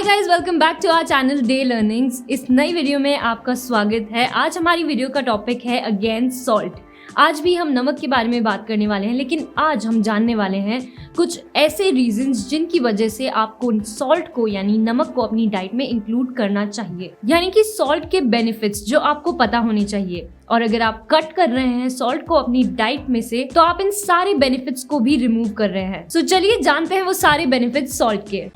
Guys, welcome back to our channel day learnings. इस नई video में आपका स्वागत है। आज हमारी वीडियो का टॉपिक है अगेन सॉल्ट। आज भी हम नमक के बारे में बात करने वाले हैं, लेकिन आज हम जानने वाले हैं कुछ ऐसे रीजंस जिनकी वजह से आपको सॉल्ट को यानी नमक को अपनी डाइट में इंक्लूड करना चाहिए, यानी कि सॉल्ट के बेनिफिट्स जो आपको पता होने चाहिए। और अगर आप कट कर रहे हैं सॉल्ट को अपनी डाइट में से, तो आप इन सारे बेनिफिट्स को भी रिमूव कर रहे हैं। सो चलिए जानते हैं वो सारे बेनिफिट्स सॉल्ट के।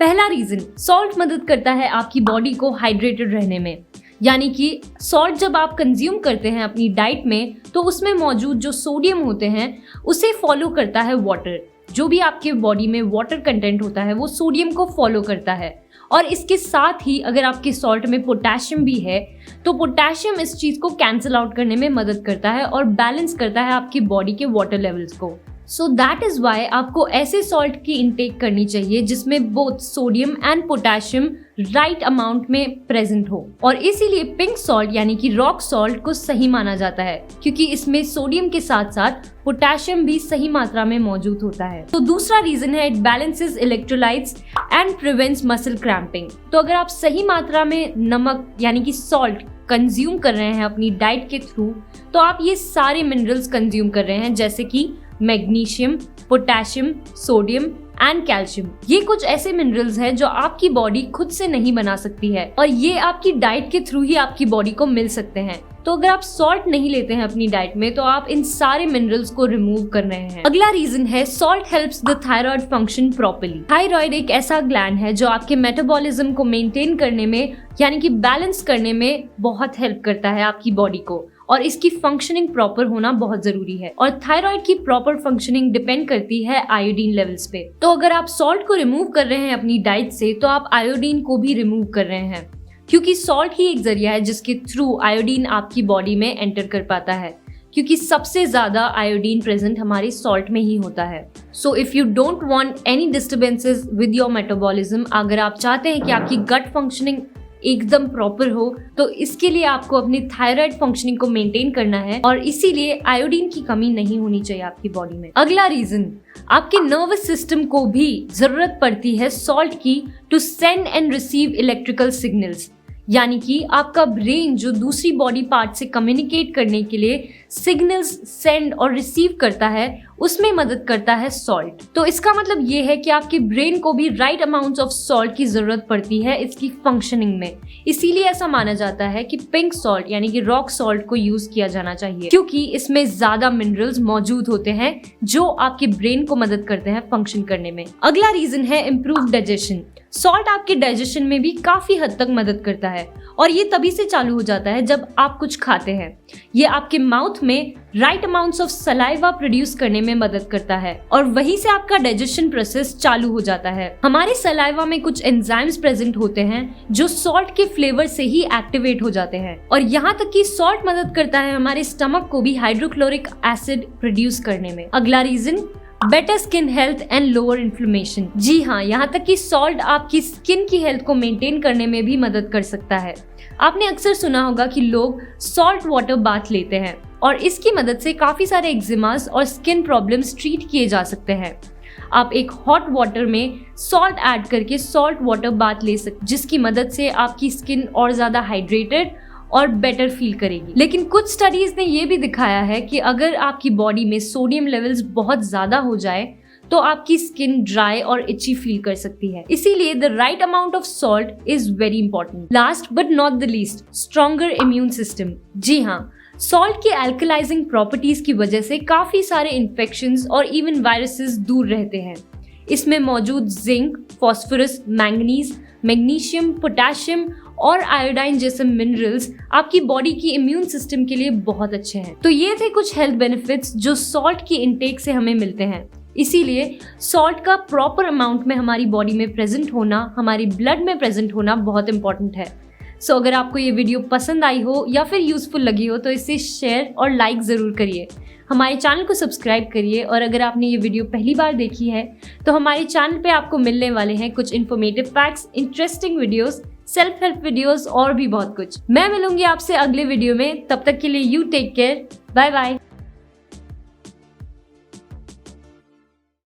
पहला रीजन, सॉल्ट मदद करता है आपकी बॉडी को हाइड्रेटेड रहने में। यानी कि सॉल्ट जब आप कंज्यूम करते हैं अपनी डाइट में, तो उसमें मौजूद जो सोडियम होते हैं उसे फॉलो करता है वाटर। जो भी आपके बॉडी में वाटर कंटेंट होता है वो सोडियम को फॉलो करता है। और इसके साथ ही अगर आपके सॉल्ट में पोटेशियम भी है, तो पोटेशियम इस चीज को कैंसिल आउट करने में मदद करता है और बैलेंस करता है आपकी बॉडी के वाटर लेवल्स को। सो दैट इज वाई आपको ऐसे सॉल्ट की इंटेक करनी चाहिए जिसमें both sodium and potassium right amount में प्रेजेंट हो। और इसीलिए पिंक सॉल्ट यानी कि रॉक सॉल्ट को सही माना जाता है, क्योंकि इसमें सोडियम के साथ साथ पोटेशियम भी सही मात्रा में मौजूद होता है। तो दूसरा रीजन है, it balances electrolytes and prevents muscle cramping. तो अगर आप सही मात्रा में नमक यानी कि सॉल्ट कंज्यूम कर रहे हैं अपनी डाइट के थ्रू, तो आप ये सारे मिनरल्स कंज्यूम कर रहे हैं, जैसे कि magnesium, potassium, sodium and calcium. ये कुछ ऐसे मिनरल्स हैं जो आपकी बॉडी खुद से नहीं बना सकती है, और ये आपकी डाइट के थ्रू ही आपकी बॉडी को मिल सकते हैं। तो अगर आप सॉल्ट नहीं लेते हैं अपनी डाइट में, तो आप इन सारे मिनरल्स को रिमूव कर रहे हैं। अगला रीजन है, salt helps the thyroid function properly. Thyroid एक ऐसा ग्लैंड है जो आपके मेटाबॉलिज्म को मेंटेन करने में यानी कि बैलेंस करने में बहुत हेल्प करता है आपकी बॉडी को, और इसकी फंक्शनिंग प्रॉपर होना बहुत जरूरी है। और थायराइड की प्रॉपर फंक्शनिंग डिपेंड करती है आयोडीन लेवल्स पे। तो अगर आप सॉल्ट को रिमूव कर रहे हैं अपनी डाइट से, तो आप आयोडीन को भी रिमूव कर रहे हैं, क्योंकि सॉल्ट ही एक जरिया है जिसके थ्रू आयोडीन आपकी बॉडी में एंटर कर पाता है, क्योंकि सबसे ज्यादा आयोडीन प्रेजेंट हमारे सॉल्ट में ही होता है। So if you don't want any disturbances with your metabolism, अगर आप चाहते हैं कि आपकी गट फंक्शनिंग एकदम प्रॉपर हो, तो इसके लिए आपको अपनी थायराइड फंक्शनिंग को मेंटेन करना है, और इसीलिए आयोडीन की कमी नहीं होनी चाहिए आपकी बॉडी में। अगला रीजन, आपके नर्वस सिस्टम को भी जरूरत पड़ती है सॉल्ट की to send and receive electrical signals. यानी कि आपका ब्रेन जो दूसरी बॉडी पार्ट से कम्युनिकेट करने के लिए सिग्नल्स सेंड और रिसीव करता है, उसमें मदद करता है सॉल्ट। तो इसका मतलब ये है कि आपके ब्रेन को भी राइट अमाउंट्स ऑफ सॉल्ट की जरूरत पड़ती है इसकी फंक्शनिंग में। इसीलिए ऐसा माना जाता है कि पिंक सॉल्ट यानी कि रॉक सॉल्ट को यूज किया जाना चाहिए, क्योंकि इसमें ज्यादा मिनरल्स मौजूद होते हैं जो आपके ब्रेन को मदद करते हैं फंक्शन करने में। अगला रीजन है इम्प्रूव डाइजेशन। सॉल्ट आपके डाइजेशन में भी काफी हद तक मदद करता है, और ये तभी से चालू हो जाता है जब आप कुछ खाते हैं। ये आपके माउथ में right amounts of saliva produce करने में मदद करता है, और वहीं से आपका डाइजेशन प्रोसेस चालू हो जाता है। हमारे सलाइवा में कुछ एंजाइम्स प्रेजेंट होते हैं जो सॉल्ट के फ्लेवर से ही एक्टिवेट हो जाते हैं, और यहाँ तक कि सॉल्ट मदद करता है हमारे स्टमक को भी हाइड्रोक्लोरिक एसिड प्रोड्यूस करने में। अगला reason, better skin health and lower inflammation. जी हाँ, यहाँ तक कि सॉल्ट आपकी स्किन की हेल्थ को मेंटेन करने में भी मदद कर सकता है। आपने अक्सर सुना होगा कि लोग सॉल्ट वाटर बाथ लेते हैं, और इसकी मदद से काफी सारे एक्जिमास और स्किन प्रॉब्लम्स ट्रीट किए जा सकते हैं। आप एक हॉट वाटर में सॉल्ट ऐड करके सॉल्ट वाटर बाथ ले सकते, जिसकी मदद से आपकी स्किन और ज्यादा हाइड्रेटेड और बेटर फील करेगी। लेकिन कुछ स्टडीज ने ये भी दिखाया है कि अगर आपकी बॉडी में सोडियम लेवल्स बहुत ज्यादा हो जाए, तो आपकी स्किन ड्राई और इची फील कर सकती है। इसीलिए the right amount of salt is very important. Last but not the least, stronger immune system. जी हाँ, सॉल्ट की अल्कलाइजिंग प्रॉपर्टीज की वजह से काफी सारे इन्फेक्शंस और इवन वायरसेस दूर रहते हैं। इसमें मौजूद zinc, phosphorus, manganese, magnesium, potassium और आयोडाइन जैसे मिनरल्स आपकी बॉडी की इम्यून सिस्टम के लिए बहुत अच्छे हैं। तो ये थे कुछ हेल्थ बेनिफिट्स जो सॉल्ट की इंटेक से हमें मिलते हैं। इसीलिए सॉल्ट का प्रॉपर अमाउंट में हमारी बॉडी में प्रेजेंट होना, हमारी ब्लड में प्रेजेंट होना बहुत इंपॉर्टेंट है। सो अगर आपको ये वीडियो पसंद आई हो या फिर यूजफुल लगी हो, तो इसे शेयर और लाइक ज़रूर करिए। हमारे चैनल को सब्सक्राइब करिए, और अगर आपने ये वीडियो पहली बार देखी है, तो हमारे चैनल पे आपको मिलने वाले हैं कुछ informative facts, interesting videos, self help videos और भी बहुत कुछ। मैं मिलूंगी आपसे अगले वीडियो में। तब तक के लिए you take care, bye bye.